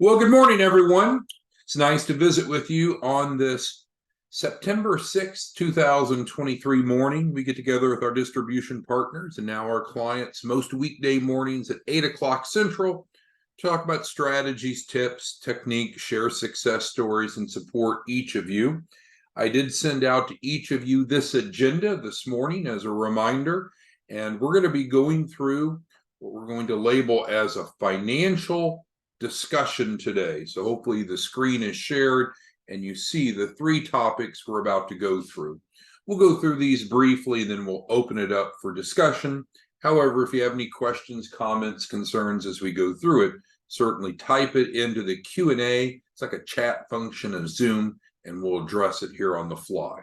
Well, good morning, everyone. It's nice to visit with you on this September 6th, 2023 morning. We get together with our distribution partners and now our clients most weekday mornings at 8 o'clock Central, talk about strategies, tips, techniques, share success stories, and support each of you. I did send out to each of you this agenda this morning as a reminder, and we're going to be going through what we're going to label as a financial discussion today. So hopefully the screen is shared and you see the three topics we're about to go through. We'll go through these briefly, then we'll open it up for discussion. However, if you have any questions, comments, concerns as we go through it, certainly type it into the Q&A. It's like a chat function of Zoom, and we'll address it here on the fly.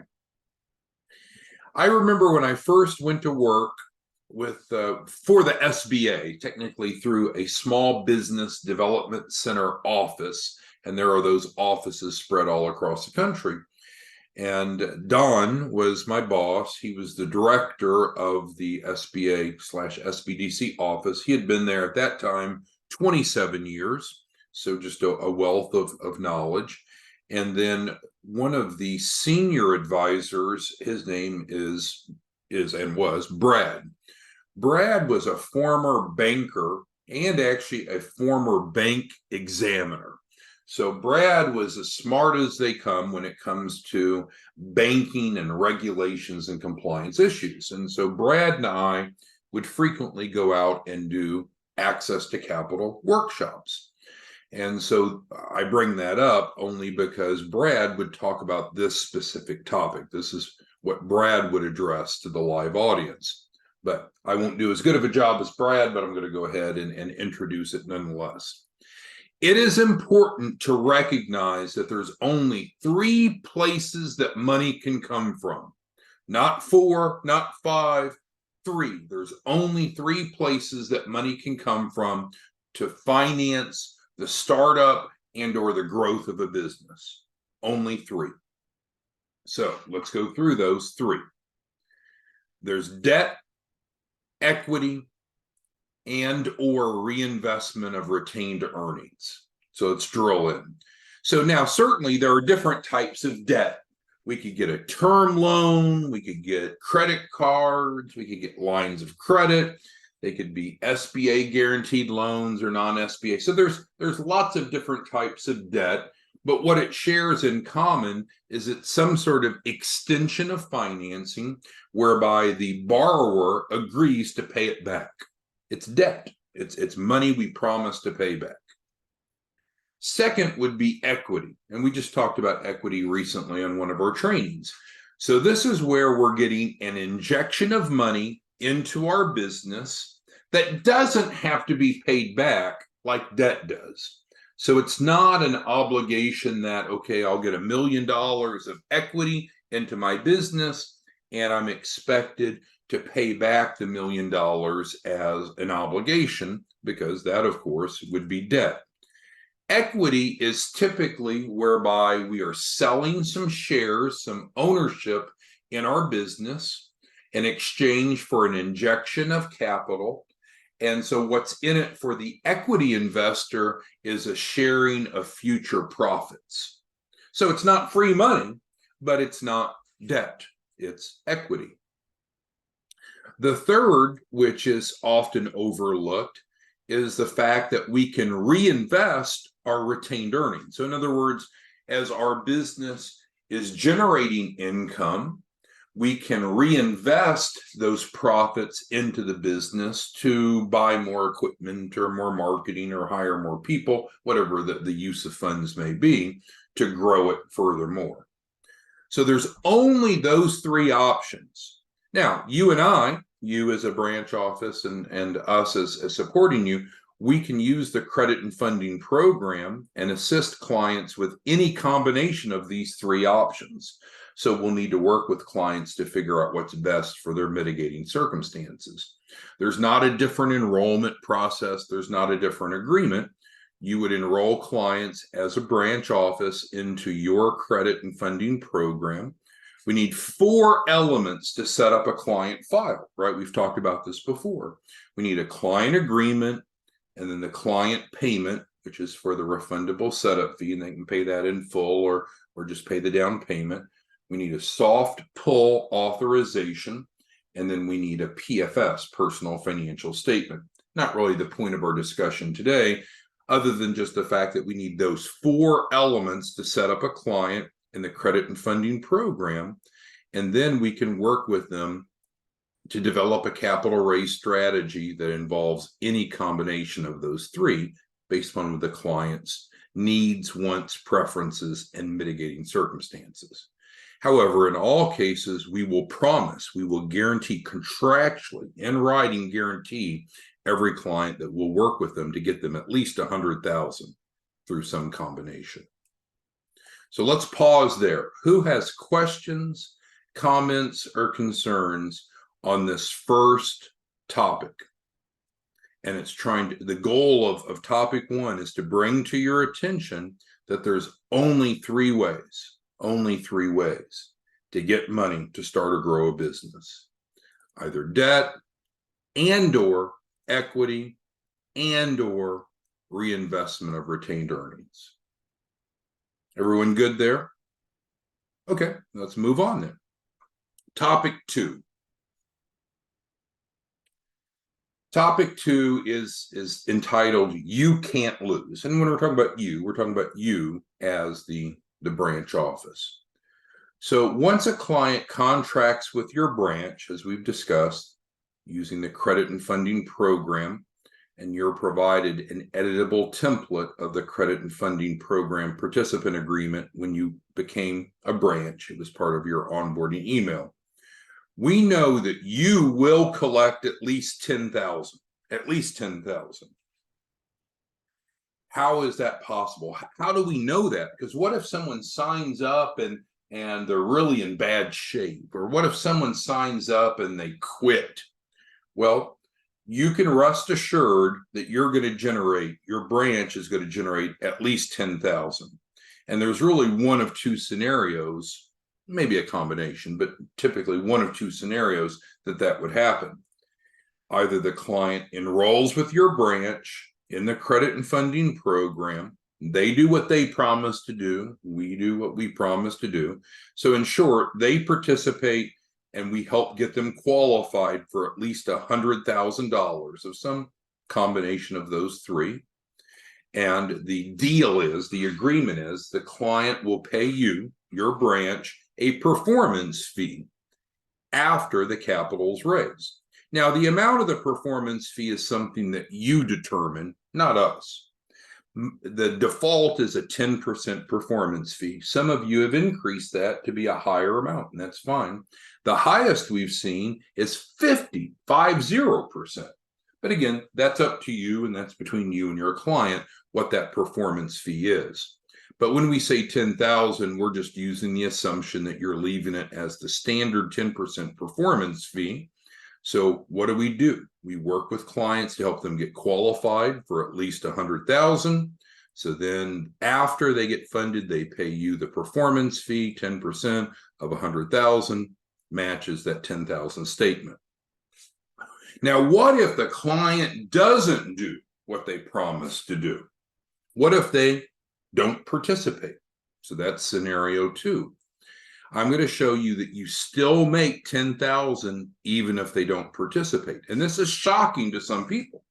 I remember when I first went to work for the SBA, technically through a small business development center office, and there are those offices spread all across the country. And Don was my boss. He was the director of the SBA/SBDC office. He had been there at that time 27 years, so just a wealth of knowledge. And then one of the senior advisors, his name is and was Brad. Brad was a former banker and actually a former bank examiner. So Brad was as smart as they come when it comes to banking and regulations and compliance issues. And so Brad and I would frequently go out and do access to capital workshops. And so I bring that up only because Brad would talk about this specific topic. This is what Brad would address to the live audience. But I won't do as good of a job as Brad, but I'm going to go ahead and introduce it nonetheless. It is important to recognize that there's only three places that money can come from. Not four, not five, three. There's only three places that money can come from to finance the startup and or the growth of a business. Only three. So let's go through those three. There's debt, equity, and or reinvestment of retained earnings. So let's drill in. So now certainly there are different types of debt. We could get a term loan, we could get credit cards, we could get lines of credit. They could be SBA guaranteed loans or non-SBA. So there's lots of different types of debt, but what it shares in common is it's some sort of extension of financing whereby the borrower agrees to pay it back. It's debt. It's money we promise to pay back. Second would be equity. And we just talked about equity recently on one of our trainings. So this is where we're getting an injection of money into our business that doesn't have to be paid back like debt does. So it's not an obligation that, okay, I'll get $1 million of equity into my business and I'm expected to pay back the $1 million as an obligation, because that, of course, would be debt. Equity is typically whereby we are selling some shares, some ownership in our business in exchange for an injection of capital. And so what's in it for the equity investor is a sharing of future profits. So it's not free money, but it's not debt. It's equity. The third, which is often overlooked, is the fact that we can reinvest our retained earnings. So in other words, as our business is generating income, we can reinvest those profits into the business to buy more equipment or more marketing or hire more people, whatever the use of funds may be, to grow it furthermore. So there's only those three options. Now, you and I, you as a branch office and us as supporting you, we can use the credit and funding program and assist clients with any combination of these three options. So we'll need to work with clients to figure out what's best for their mitigating circumstances. There's not a different enrollment process. There's not a different agreement. You would enroll clients as a branch office into your credit and funding program. We need 4 elements to set up a client file, right? We've talked about this before. We need a client agreement, and then the client payment, which is for the refundable setup fee, and they can pay that in full or just pay the down payment. We need a soft pull authorization, and then we need a PFS, personal financial statement. Not really the point of our discussion today, other than just the fact that we need those 4 elements to set up a client in the credit and funding program, and then we can work with them to develop a capital raise strategy that involves any combination of those 3 based on the client's needs, wants, preferences, and mitigating circumstances. However, in all cases, we will guarantee contractually, in writing guarantee every client that will work with them to get them at least $100,000 through some combination. So let's pause there. Who has questions, comments, or concerns on this first topic? And it's the goal of topic 1 is to bring to your attention that there's only 3 ways to get money to start or grow a business: either debt and or equity and or reinvestment of retained earnings. Everyone good there? Okay, let's move on then. Topic 2. Topic 2 is entitled "You Can't Lose." And when we're talking about you, we're talking about you as the branch office. So once a client contracts with your branch, as we've discussed, using the credit and funding program, and you're provided an editable template of the credit and funding program participant agreement when you became a branch, it was part of your onboarding email. We know that you will collect at least $10,000, at least $10,000. How is that possible? How do we know that? Because what if someone signs up and they're really in bad shape? Or what if someone signs up and they quit? Well, you can rest assured that your branch is going to generate at least $10,000. And there's really one of 2 scenarios, maybe a combination, but typically one of 2 scenarios that would happen. Either the client enrolls with your branch in the credit and funding program, they do what they promised to do, we do what we promised to do. So in short, they participate and we help get them qualified for at least $100,000 of some combination of those 3. And the agreement is the client will pay you, your branch, a performance fee after the capital is raised. Now, the amount of the performance fee is something that you determine, not us. The default is a 10% performance fee. Some of you have increased that to be a higher amount, and that's fine. The highest we've seen is 50%. But again, that's up to you, and that's between you and your client, what that performance fee is. But when we say $10,000, we're just using the assumption that you're leaving it as the standard 10% performance fee. So what do? We work with clients to help them get qualified for at least $100,000. So then after they get funded, they pay you the performance fee, 10% of $100,000 matches that $10,000 statement. Now, what if the client doesn't do what they promised to do? What if they don't participate? So that's scenario 2. I'm going to show you that you still make $10,000 even if they don't participate. And this is shocking to some people.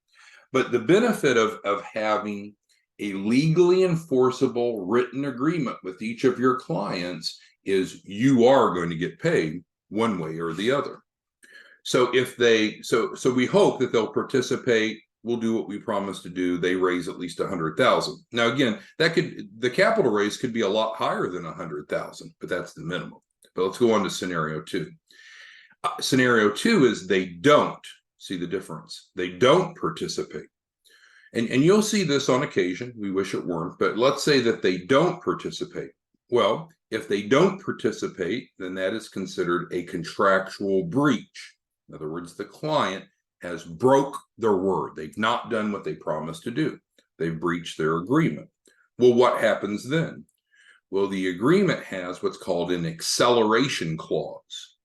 But the benefit of having a legally enforceable written agreement with each of your clients is you are going to get paid one way or the other. So if so we hope that they'll participate. We'll do what we promised to do. They raise at least $100,000. Now, again, the capital raise could be a lot higher than $100,000, but that's the minimum. But let's go on to scenario 2. Scenario 2 is they don't. See the difference? They don't participate. And you'll see this on occasion. We wish it weren't, but let's say that they don't participate. Well, if they don't participate, then that is considered a contractual breach. In other words, the client has broke their word. They've not done what they promised to do. They've breached their agreement. Well, what happens then? Well, the agreement has what's called an acceleration clause,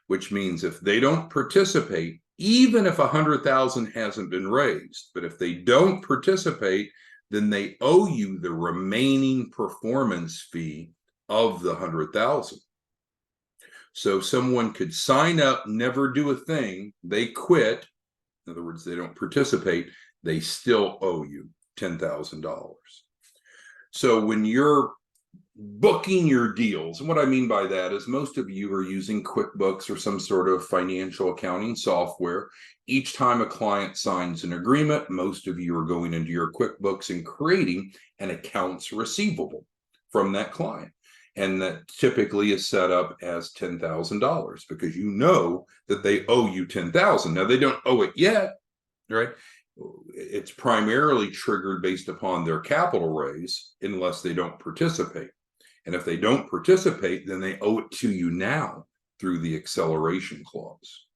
which means if they don't participate, even if 100,000 hasn't been raised. But if they don't participate, then they owe you the remaining performance fee of the 100,000. So someone could sign up, never do a thing, they quit. In other words, they don't participate, they still owe you $10,000. So when you're booking your deals, and what I mean by that is most of you are using QuickBooks or some sort of financial accounting software. Each time a client signs an agreement, most of you are going into your QuickBooks and creating an accounts receivable from that client. And that typically is set up as $10,000 because you know that they owe you $10,000. Now they don't owe it yet, right? It's primarily triggered based upon their capital raise unless they don't participate. And if they don't participate, then they owe it to you now through the acceleration clause.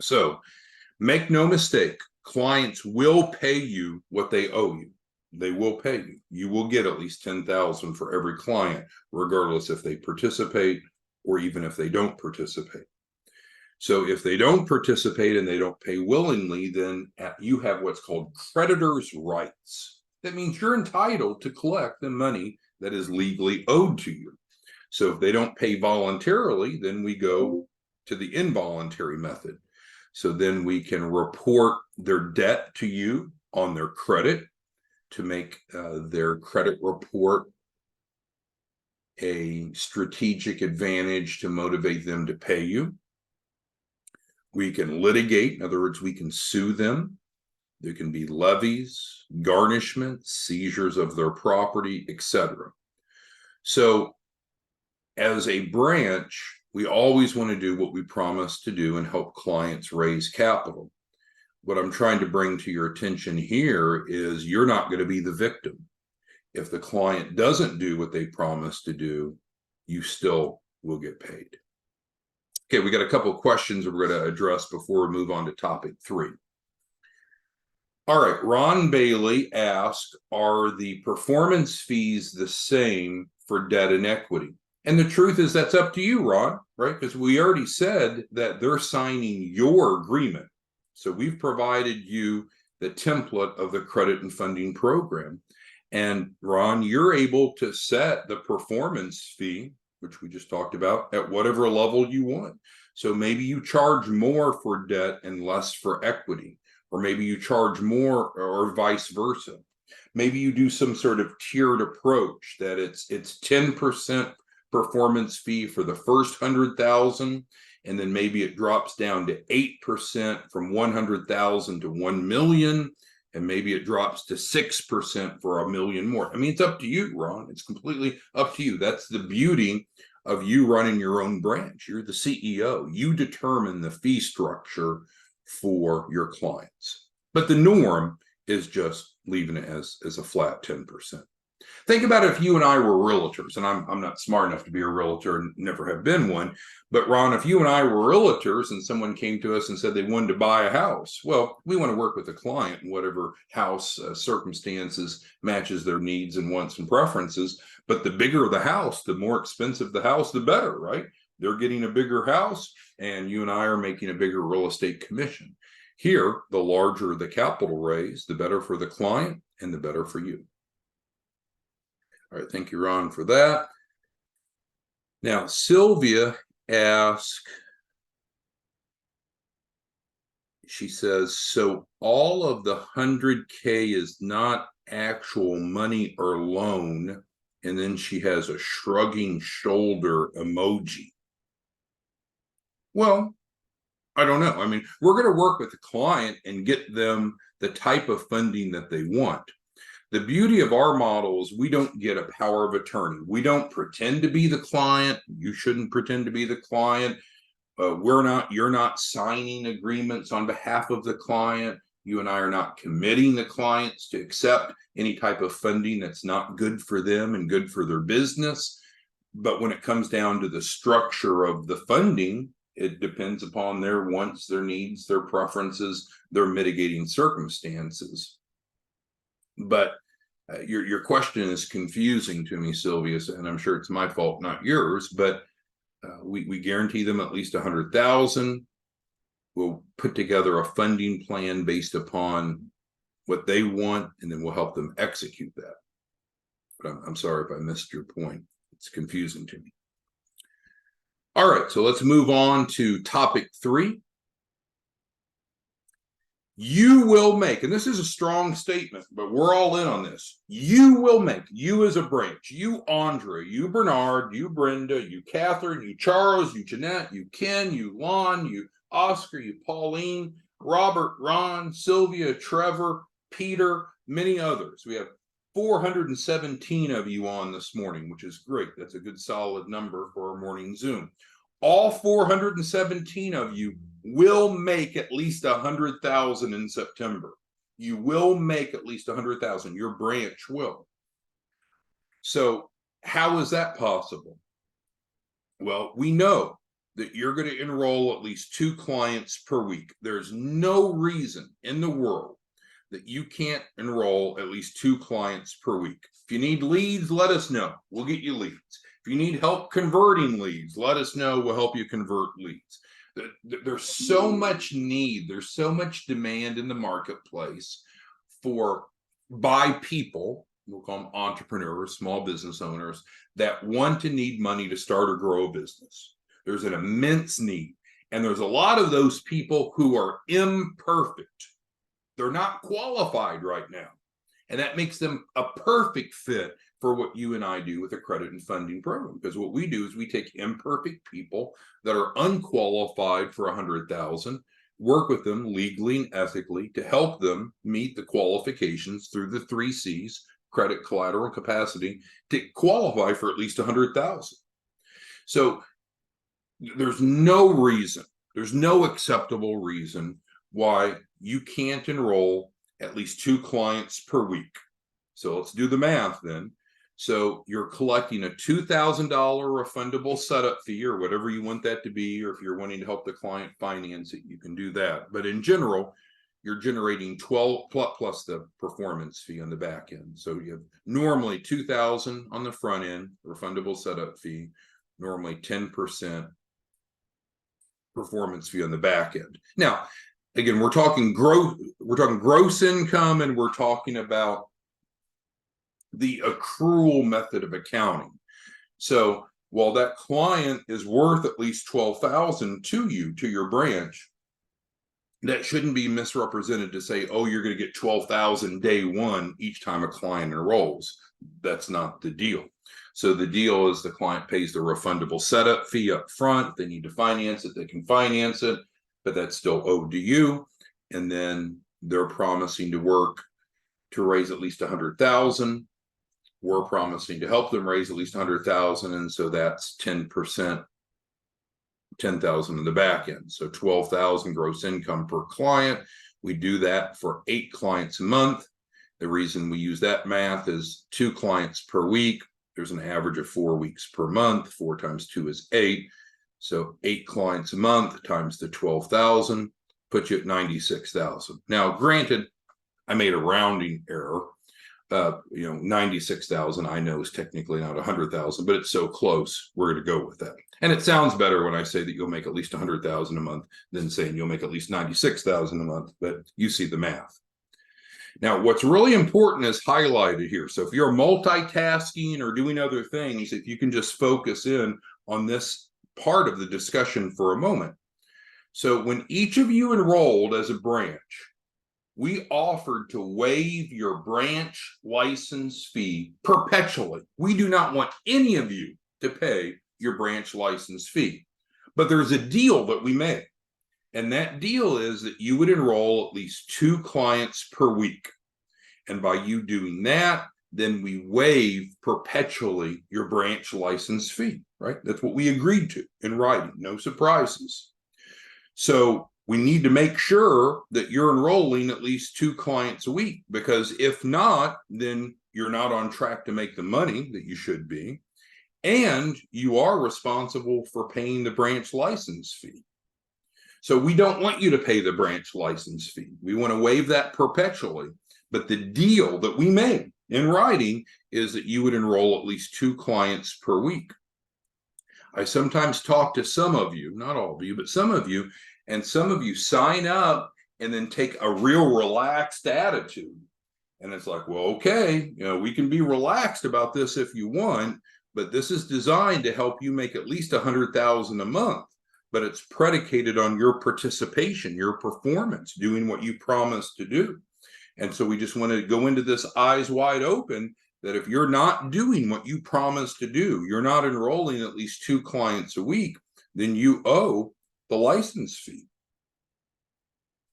So make no mistake, clients will pay you what they owe you. They will pay you. You will get at least $10,000 for every client, regardless if they participate or even if they don't participate. So if they don't participate and they don't pay willingly, then you have what's called creditor's rights. That means you're entitled to collect the money that is legally owed to you. So if they don't pay voluntarily, then we go to the involuntary method. So then we can report their debt to you on their credit to make their credit report a strategic advantage to motivate them to pay you. We can litigate, in other words, we can sue them. There can be levies, garnishments, seizures of their property, etc. So as a branch, we always want to do what we promise to do and help clients raise capital. What I'm trying to bring to your attention here is you're not going to be the victim. If the client doesn't do what they promised to do, you still will get paid. Okay, we got a couple of questions we're going to address before we move on to topic 3. All right, Ron Bailey asked, are the performance fees the same for debt and equity? And the truth is that's up to you, Ron, right? Because we already said that they're signing your agreement. So we've provided you the template of the credit and funding program. And Ron, you're able to set the performance fee, which we just talked about, at whatever level you want. So maybe you charge more for debt and less for equity, or maybe you charge more or vice versa. Maybe you do some sort of tiered approach that it's 10% performance fee for the first 100,000, and then maybe it drops down to 8% from 100,000 to 1 million, and maybe it drops to 6% for $1 million more. I mean, it's up to you, Ron. It's completely up to you. That's the beauty of you running your own branch. You're the CEO. You determine the fee structure for your clients. But the norm is just leaving it as a flat 10%. Think about if you and I were realtors, and I'm not smart enough to be a realtor and never have been one, but Ron, if you and I were realtors and someone came to us and said they wanted to buy a house, well, we want to work with the client in whatever house circumstances matches their needs and wants and preferences. But the bigger the house, the more expensive the house, the better, right? They're getting a bigger house and you and I are making a bigger real estate commission. Here, the larger the capital raise, the better for the client and the better for you. All right, thank you, Ron, for that. Now, Sylvia asks, she says, so all of the 100K is not actual money or loan, and then she has a shrugging shoulder emoji. Well, I don't know. I mean, we're going to work with the client and get them the type of funding that they want. The beauty of our model is we don't get a power of attorney. We don't pretend to be the client. You shouldn't pretend to be the client. You're not signing agreements on behalf of the client. You and I are not committing the clients to accept any type of funding that's not good for them and good for their business. But when it comes down to the structure of the funding, it depends upon their wants, their needs, their preferences, their mitigating circumstances. But your question is confusing to me, Sylvia, and I'm sure it's my fault, not yours. But we guarantee them at least 100,000. we'll put together a funding plan based upon what they want, and then we'll help them execute that. But I'm sorry if I missed your point. It's confusing to me. All right, so let's move on to topic 3. You will make, and this is a strong statement, but we're all in on this. You will make, you as a branch, you Andre, you Bernard, you Brenda, you Catherine, you Charles, you Jeanette, you Ken, you Lon, you Oscar, you Pauline, Robert, Ron, Sylvia, Trevor, Peter, many others. We have 417 of you on this morning, which is great. That's a good solid number for our morning Zoom. All 417 of you will make at least 100,000 in September. You will make at least 100,000. Your branch will. So how is that possible? Well, we know that you're going to enroll at least 2 clients per week. There's no reason in the world that you can't enroll at least 2 clients per week. If you need leads, let us know. We'll get you leads. If you need help converting leads, let us know. We'll help you convert leads. There's so much need. There's so much demand in the marketplace by people, we'll call them entrepreneurs, small business owners, that want to need money to start or grow a business. There's an immense need. And there's a lot of those people who are imperfect. They're not qualified right now. And that makes them a perfect fit for what you and I do with a credit and funding program. Because what we do is we take imperfect people that are unqualified for 100,000, work with them legally and ethically to help them meet the qualifications through the 3 C's, credit, collateral, capacity, to qualify for at least 100,000. So there's no reason, there's no acceptable reason why you can't enroll at least 2 clients per week. So let's do the math then. So you're collecting a $2,000 refundable setup fee, or whatever you want that to be, or if you're wanting to help the client finance it, you can do that. But in general, you're generating 12 plus the performance fee on the back end. So you have normally $2,000 on the front end, refundable setup fee, normally 10% performance fee on the back end. Now, again, we're talking gross income, and we're talking about the accrual method of accounting. So while that client is worth at least 12,000 to you, to your branch, that shouldn't be misrepresented to say, oh, you're going to get 12,000 day one each time a client enrolls. That's not the deal. So the deal is the client pays the refundable setup fee up front. If they need to finance it, they can finance it, but that's still owed to you. And then they're promising to work to raise at least 100,000. We're promising to help them raise at least 100,000, and so that's 10%, 10,000 in the back end. So 12,000 gross income per client. We do that for 8 clients a month. The reason we use that math is 2 clients per week. There's an average of 4 weeks per month. 4 times 2 is 8. So 8 clients a month times the 12,000 puts you at 96,000. Now, granted, I made a rounding error. 96,000 I know is technically not 100,000, but it's so close, we're going to go with that. And it sounds better when I say that you'll make at least 100,000 a month than saying you'll make at least 96,000 a month, but you see the math. Now, what's really important is highlighted here. So if you're multitasking or doing other things, if you can just focus in on this part of the discussion for a moment. So when each of you enrolled as a branch, we offered to waive your branch license fee perpetually. We do not want any of you to pay your branch license fee. But there's a deal that we made. And that deal is that you would enroll at least 2 clients per week. And by you doing that, then we waive perpetually your branch license fee, right? That's what we agreed to in writing, no surprises. So we need to make sure that you're enrolling at least 2 clients a week, because if not, then you're not on track to make the money that you should be. And you are responsible for paying the branch license fee. So we don't want you to pay the branch license fee. We want to waive that perpetually. But the deal that we made in writing is that you would enroll at least 2 clients per week. I sometimes talk to some of you, not all of you, but some of you, And some of you sign up and then take a real relaxed attitude. And it's like, well, okay, we can be relaxed about this if you want, but this is designed to help you make at least $100,000 a month. But it's predicated on your participation, your performance, doing what you promised to do. And so we just want to go into this eyes wide open that if you're not doing what you promised to do, you're not enrolling at least 2 clients a week, then you owe the license fee.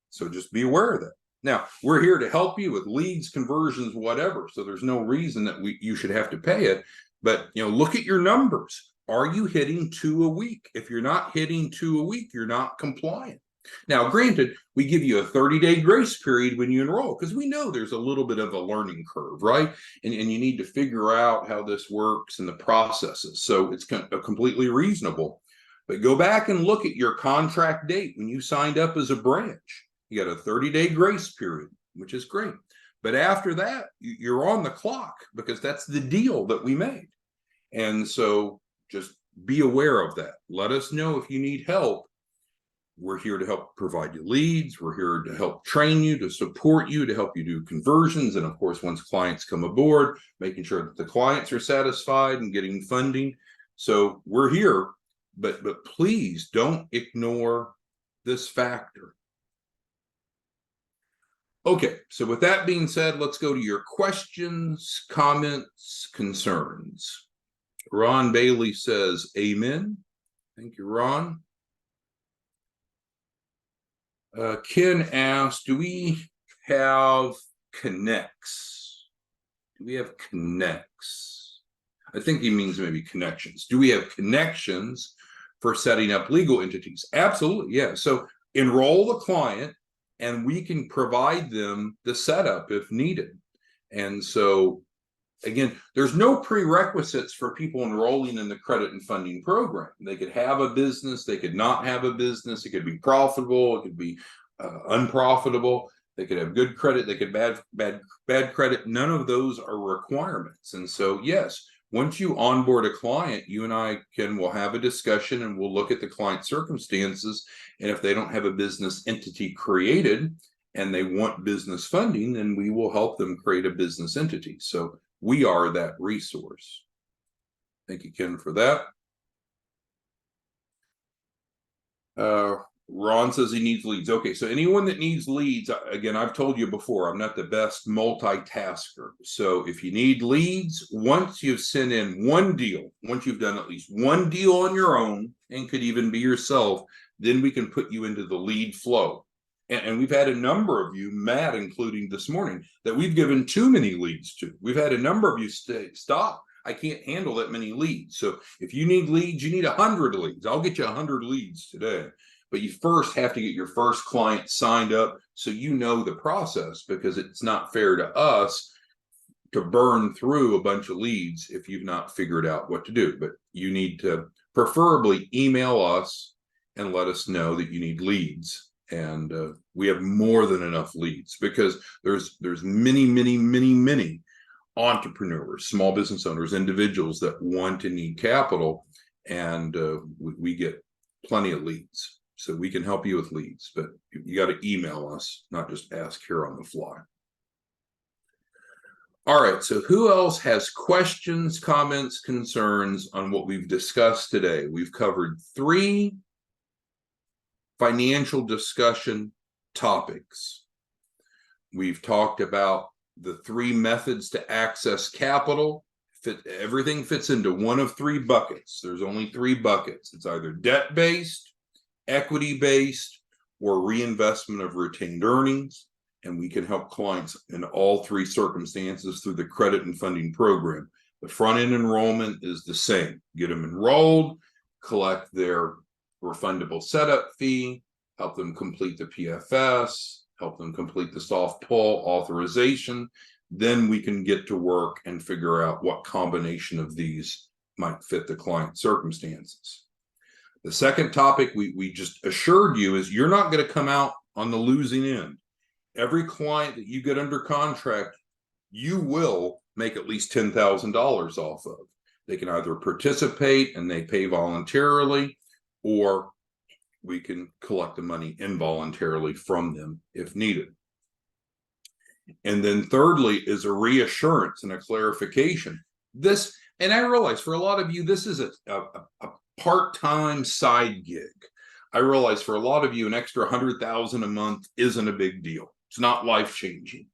So just be aware of that. Now, we're here to help you with leads, conversions, whatever. So there's no reason that you should have to pay it. But, look at your numbers. Are you hitting 2 a week? If you're not hitting 2 a week, you're not compliant. Now, granted, we give you a 30-day grace period when you enroll, because we know there's a little bit of a learning curve, right? And you need to figure out how this works and the processes. So it's completely reasonable. But go back and look at your contract date when you signed up as a branch. You got a 30-day grace period, which is great. But after that, you're on the clock, because that's the deal that we made. And so just be aware of that. Let us know if you need help. We're here to help provide you leads. We're here to help train you, to support you, to help you do conversions. And of course, once clients come aboard, making sure that the clients are satisfied and getting funding. So we're here, but please don't ignore this factor. Okay, so with that being said, let's go to your questions, comments, concerns. Ron Bailey says, amen. Thank you, Ron. Ken asked, do we have connects? Do we have connects? I think he means maybe connections. Do we have connections for setting up legal entities? Absolutely, yeah. So enroll the client, and we can provide them the setup if needed. And so, again, there's no prerequisites for people enrolling in the credit and funding program. They could have a business, they could not have a business, it could be profitable, it could be unprofitable, they could have good credit, they could bad credit. None of those are requirements. And so, yes, once you onboard a client, you and I will have a discussion, and we'll look at the client circumstances. And if they don't have a business entity created and they want business funding, then we will help them create a business entity. So we are that resource. Thank you, Ken, for that. Ron says he needs leads. Okay, so anyone that needs leads, again, I've told you before, I'm not the best multitasker. So if you need leads, once you've sent in one deal, once you've done at least one deal on your own, and could even be yourself, then we can put you into the lead flow. And we've had a number of you, Matt, including this morning, that we've given too many leads to. We've had a number of you say, stop, I can't handle that many leads. So if you need leads, you need 100 leads. I'll get you 100 leads today. But you first have to get your first client signed up so you know the process, because it's not fair to us to burn through a bunch of leads if you've not figured out what to do. But you need to preferably email us and let us know that you need leads. And we have more than enough leads, because there's many entrepreneurs, small business owners, individuals that want and need capital, and we get plenty of leads. So we can help you with leads, but you got to email us, not just ask here on the fly. All right, so who else has questions, comments, concerns on what we've discussed today? We've covered 3 financial discussion topics. We've talked about the 3 methods to access capital. Everything fits into one of 3 buckets. There's only 3 buckets. It's either debt-based, equity-based, or reinvestment of retained earnings. And we can help clients in all 3 circumstances through the credit and funding program. The front-end enrollment is the same. Get them enrolled, collect their refundable setup fee, help them complete the PFS, help them complete the soft pull authorization. Then we can get to work and figure out what combination of these might fit the client circumstances. The second topic we just assured you is you're not going to come out on the losing end. Every client that you get under contract, you will make at least $10,000 off of. They can either participate and they pay voluntarily, or we can collect the money involuntarily from them if needed. And then thirdly is a reassurance and a clarification. This, and I realize for a lot of you, this is a part-time side gig. I realize for a lot of you, an extra $100,000 a month isn't a big deal. It's not life-changing.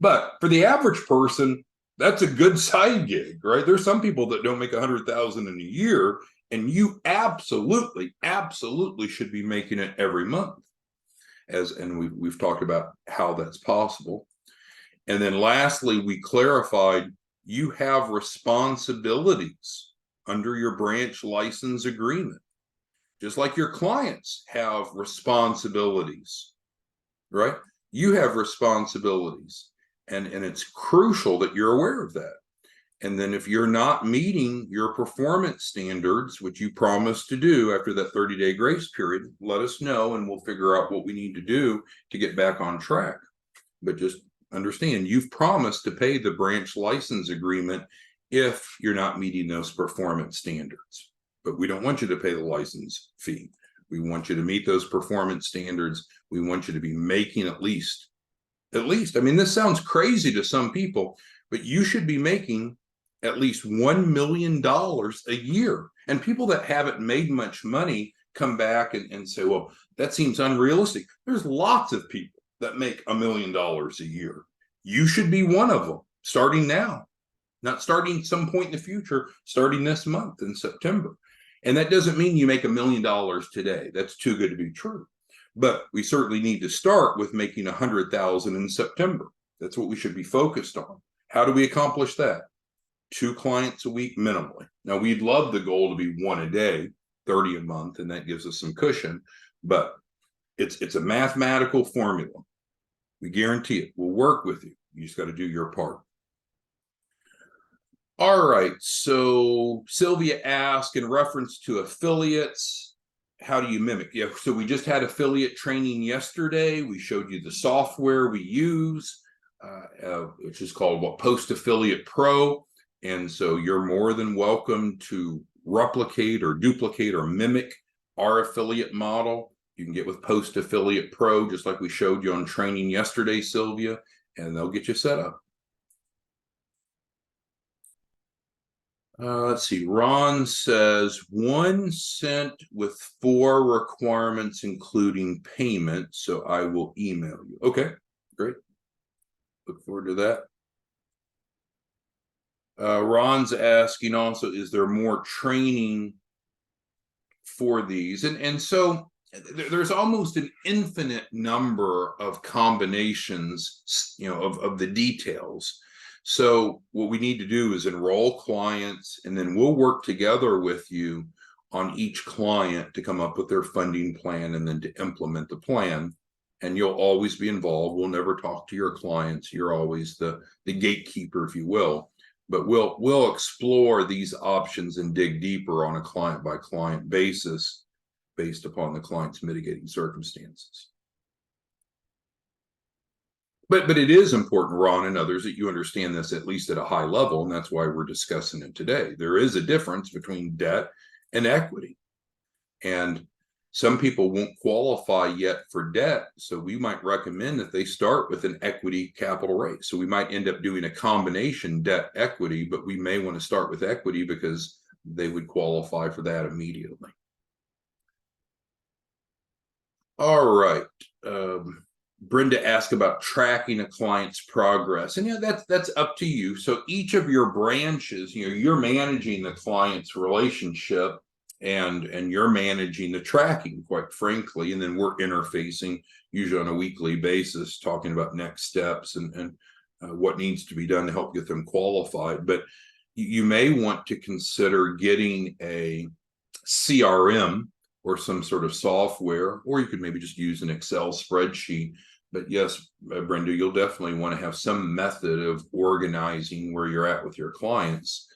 But for the average person, that's a good side gig, right? There's some people that don't make $100,000 in a year, and you absolutely should be making it every month. And we've talked about how that's possible. And then lastly, we clarified you have responsibilities under your branch license agreement, just like your clients have responsibilities, right? You have responsibilities, and it's crucial that you're aware of that. And then if you're not meeting your performance standards, which you promised to do after that 30-day grace period, let us know and we'll figure out what we need to do to get back on track. But just understand, you've promised to pay the branch license agreement if you're not meeting those performance standards. But we don't want you to pay the license fee. We want you to meet those performance standards. We want you to be making at least, I mean, this sounds crazy to some people, but you should be making at least $1 million a year. And people that haven't made much money come back and say, well, that seems unrealistic. There's lots of people that make $1 million a year. You should be one of them, starting now, not starting some point in the future, starting this month in September. And that doesn't mean you make $1 million today. That's too good to be true. But we certainly need to start with making 100,000 in September. That's what we should be focused on. How do we accomplish that? 2 clients a week minimally. Now, we'd love the goal to be 1 a day, 30 a month, and that gives us some cushion. But it's a mathematical formula. We guarantee it. We'll work with you. You just got to do your part. All right. So Sylvia asked in reference to affiliates, how do you mimic? Yeah. So we just had affiliate training yesterday. We showed you the software we use, which is called Post Affiliate Pro. And so you're more than welcome to replicate or duplicate or mimic our affiliate model. You can get with Post Affiliate Pro, just like we showed you on training yesterday, Sylvia, and they'll get you set up. Let's see. Ron says 1 cent with 4 requirements, including payment. So I will email you. Okay, great. Look forward to that. Ron's asking also, is there more training for these? And so there's almost an infinite number of combinations, of the details. So what we need to do is enroll clients, and then we'll work together with you on each client to come up with their funding plan and then to implement the plan. And you'll always be involved. We'll never talk to your clients. You're always the gatekeeper, if you will. But we'll explore these options and dig deeper on a client-by-client basis based upon the client's mitigating circumstances. But it is important, Ron and others, that you understand this at least at a high level, and that's why we're discussing it today. There is a difference between debt and equity. And some people won't qualify yet for debt, so we might recommend that they start with an equity capital raise. So we might end up doing a combination debt equity, but we may want to start with equity because they would qualify for that immediately. All right. Brenda asked about tracking a client's progress, and that's up to you. So each of your branches, you're managing the client's relationship, and you're managing the tracking, quite frankly, and then we're interfacing usually on a weekly basis, talking about next steps and what needs to be done to help get them qualified. But you may want to consider getting a CRM or some sort of software, or you could maybe just use an Excel spreadsheet. But yes, Brenda, you'll definitely want to have some method of organizing where you're at with your clients,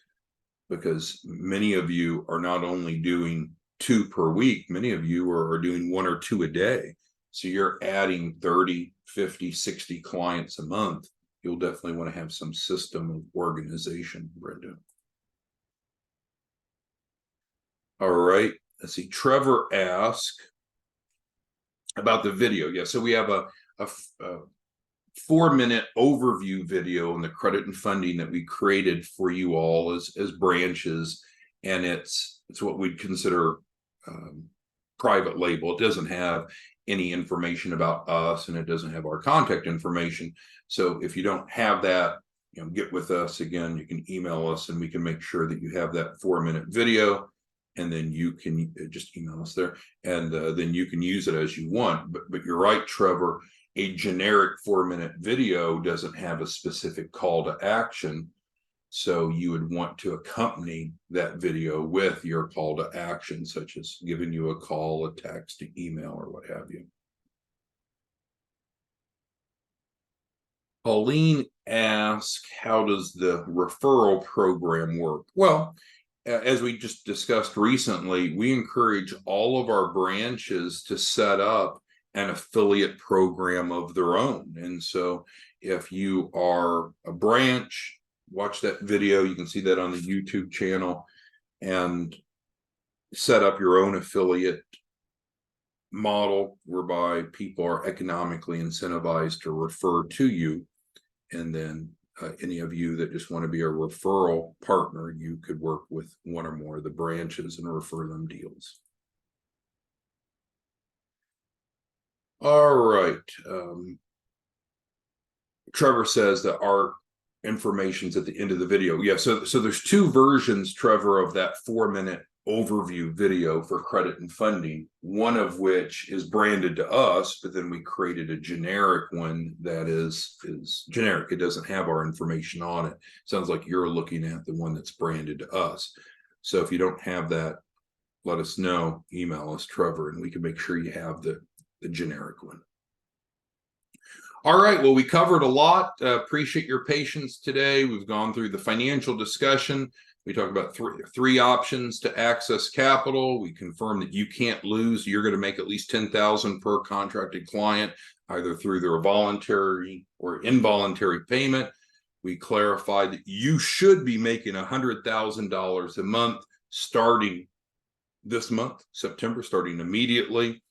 because many of you are not only doing 2 per week, many of you are doing 1 or 2 a day. So you're adding 30, 50, 60 clients a month. You'll definitely want to have some system of organization, Brenda. All right. Let's see. Trevor asked, about the video. Yeah, so we have a 4-minute overview video on the credit and funding that we created for you all as branches, and it's what we'd consider private label. It doesn't have any information about us, and it doesn't have our contact information. So if you don't have that, get with us. Again, you can email us and we can make sure that you have that 4-minute video, and then you can just email us there, and then you can use it as you want. But you're right, Trevor, a generic 4-minute video doesn't have a specific call to action. So you would want to accompany that video with your call to action, such as giving you a call, a text, an email, or what have you. Pauline asks, how does the referral program work? Well, as we just discussed recently, we encourage all of our branches to set up an affiliate program of their own. And so if you are a branch, watch that video. You can see that on the YouTube channel, and set up your own affiliate model whereby people are economically incentivized to refer to you. And then any of you that just want to be a referral partner, you could work with one or more of the branches and refer them deals. All right. Trevor says that our information's at the end of the video. Yeah, so there's 2 versions, Trevor, of that 4-minute overview video for credit and funding, one of which is branded to us, but then we created a generic one that is generic. It doesn't have our information on it. Sounds like you're looking at the one that's branded to us. So if you don't have that, let us know. Email us, Trevor, and we can make sure you have the generic one. All right, well, we covered a lot. Appreciate your patience today. We've gone through the financial discussion. We talked about three options to access capital. We confirmed that you can't lose. You're going to make at least $10,000 per contracted client, either through their voluntary or involuntary payment. We clarified that you should be making $100,000 a month starting this month, September, starting immediately.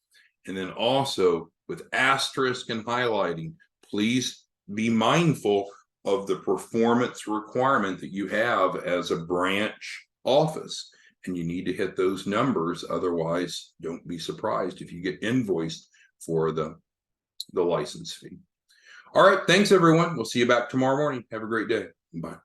And then also with asterisk and highlighting, please be mindful of the performance requirement that you have as a branch office. And you need to hit those numbers. Otherwise, don't be surprised if you get invoiced for the license fee. All right. Thanks, everyone. We'll see you back tomorrow morning. Have a great day. Bye.